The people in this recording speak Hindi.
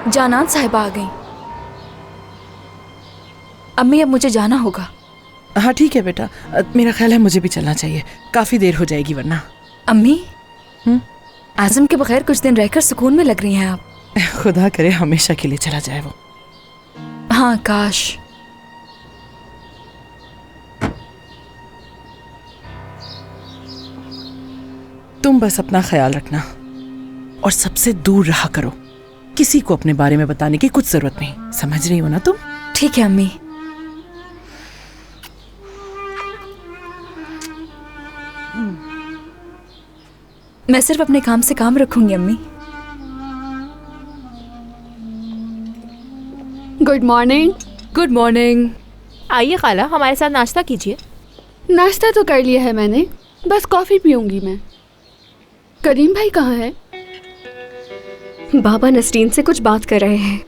जानात साहिबा आ गई। अम्मी अब मुझे जाना होगा। हाँ ठीक है बेटा, मेरा ख्याल है मुझे भी चलना चाहिए, काफी देर हो जाएगी वरना। अम्मी, आजम के बगैर कुछ दिन रहकर सुकून में लग रही हैं आप। खुदा करे हमेशा के लिए चला जाए वो। हाँ काश। तुम बस अपना ख्याल रखना और सबसे दूर रहा करो। किसी को अपने बारे में बताने की कुछ जरूरत नहीं, समझ रही हो ना तुम? ठीक है अम्मी। मैं सिर्फ अपने काम से काम रखूंगी अम्मी। Good morning. Good morning. आइए खाला, हमारे साथ नाश्ता कीजिए। नाश्ता तो कर लिया है मैंने, बस कॉफ़ी पीऊंगी मैं। करीम भाई कहाँ है? बाबा नसरीन से कुछ बात कर रहे हैं।